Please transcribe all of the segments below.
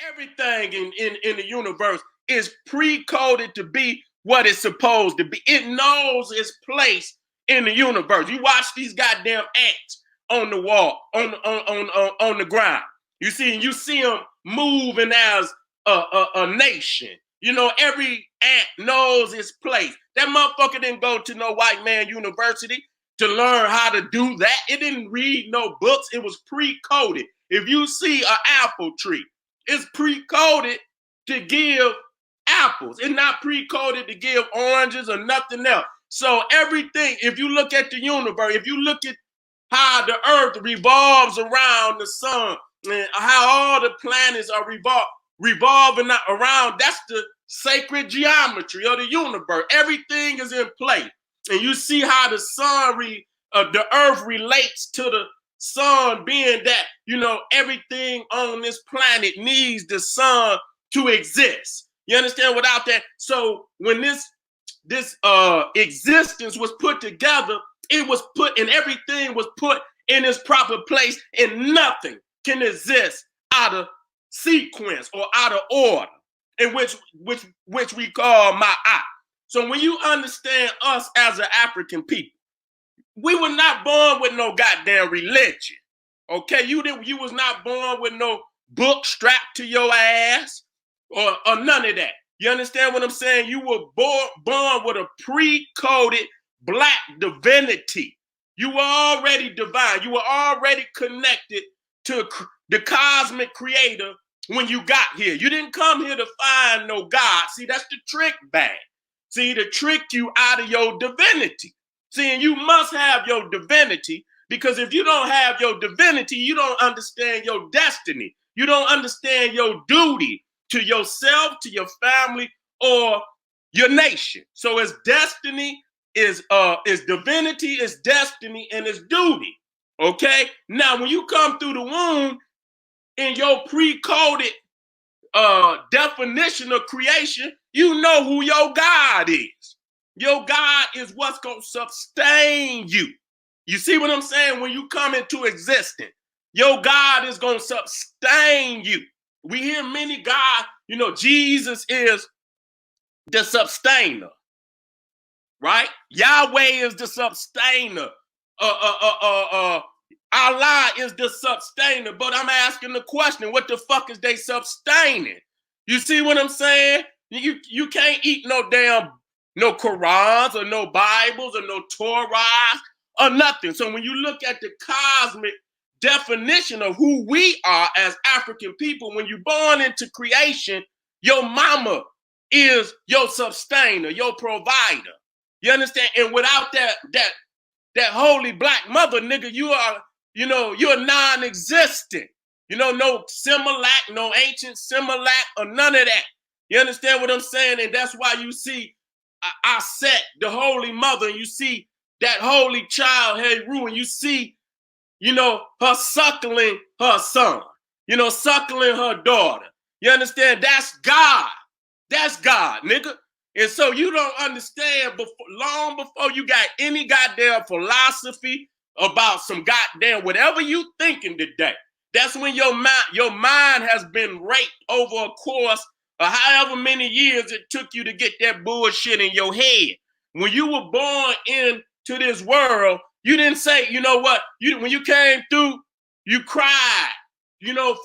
Everything in the universe is pre-coded to be what it's supposed to be. It knows its place in the universe. You watch these goddamn ants on the wall, on the ground. You see them moving as a nation. You know, every ant knows its place. That motherfucker didn't go to no white man university to learn how to do that. It didn't read no books. It was pre-coded. If you see an apple tree, it's pre-coded to give apples. It's not pre-coded to give oranges or nothing else. So everything, if you look at the universe, if you look at how the earth revolves around the sun and how all the planets are revolving around, that's the sacred geometry of the universe. Everything is in place. And you see how the sun, the earth relates to the sun, being that, you know, everything on this planet needs the sun to exist. You understand? Without that, so when this existence was put together, it was put, and everything was put in its proper place, and nothing can exist out of sequence or out of order, in which we call ma'at. So when you understand us as an African people, we were not born with no goddamn religion. Okay, you was not born with no book strapped to your ass or none of that. You understand what I'm saying? You were born with a pre-coded black divinity. You were already divine. You were already connected to the cosmic creator when you got here. You didn't come here to find no God. See, that's the trick bag. See, to trick you out of your divinity. See, and you must have your divinity, because if you don't have your divinity, you don't understand your destiny. You don't understand your duty to yourself, to your family, or your nation. So it's destiny, is divinity, is destiny, and it's duty. Okay? Now, when you come through the womb in your pre-coded definition of creation, you know who your God is. Your God is what's going to sustain you. You see what I'm saying? When you come into existence, your God is going to sustain you. We hear many gods, you know, Jesus is the sustainer, right? Yahweh is the sustainer. Allah is the sustainer. But I'm asking the question, what the fuck is they sustaining? You see what I'm saying? You can't eat no Qurans or no Bibles or no Torahs or nothing. So when you look at the cosmic definition of who we are as African people, when you're born into creation, your mama is your sustainer, your provider. You understand? And without that holy black mother, nigga, you're non-existent. You know, no Similac, no ancient Similac, or none of that. You understand what I'm saying? And that's why you see I Set, the holy mother, and you see that holy child, Heru, and you see, you know, her suckling her son, you know, suckling her daughter. You understand? That's God. That's God, nigga. And so you don't understand, long before you got any goddamn philosophy about some goddamn whatever you thinking today. That's when your mind has been raped over a course of however many years it took you to get that bullshit in your head. When you were born into this world, you didn't say, you know what, when you came through, you cried, you know,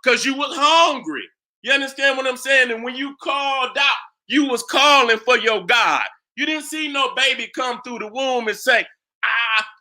because you was hungry. You understand what I'm saying? And when you called out, you was calling for your God. You didn't see no baby come through the womb and say,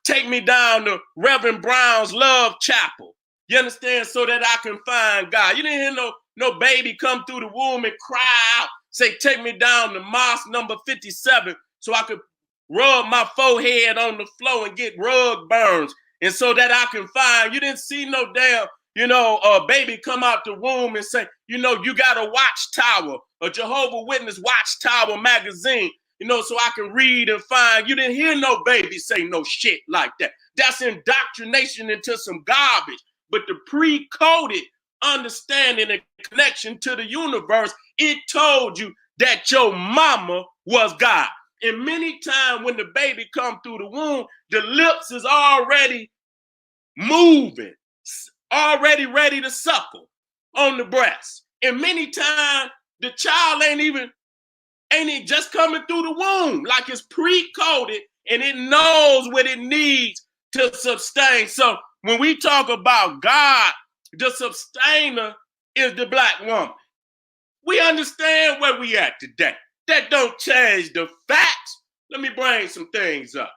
take me down to Reverend Brown's Love Chapel. You understand? So that I can find God. You didn't hear no baby come through the womb and cry out, say, take me down to mosque number 57 so I could rub my forehead on the floor and get rug burns. And so that I can find, you didn't see no damn, you know, baby come out the womb and say, you know, you got a watchtower, a Jehovah Witness watchtower magazine, you know, so I can read and find. You didn't hear no baby say no shit like that. That's indoctrination into some garbage. But the pre-coded understanding and connection to the universe, it told you that your mama was God. And many times when the baby come through the womb, the lips is already moving, already ready to suckle on the breast. And many times the child ain't it just coming through the womb, like it's pre-coded and it knows what it needs to sustain. So when we talk about God, the sustainer is the Black woman. We understand where we at today. That don't change the facts. Let me bring some things up.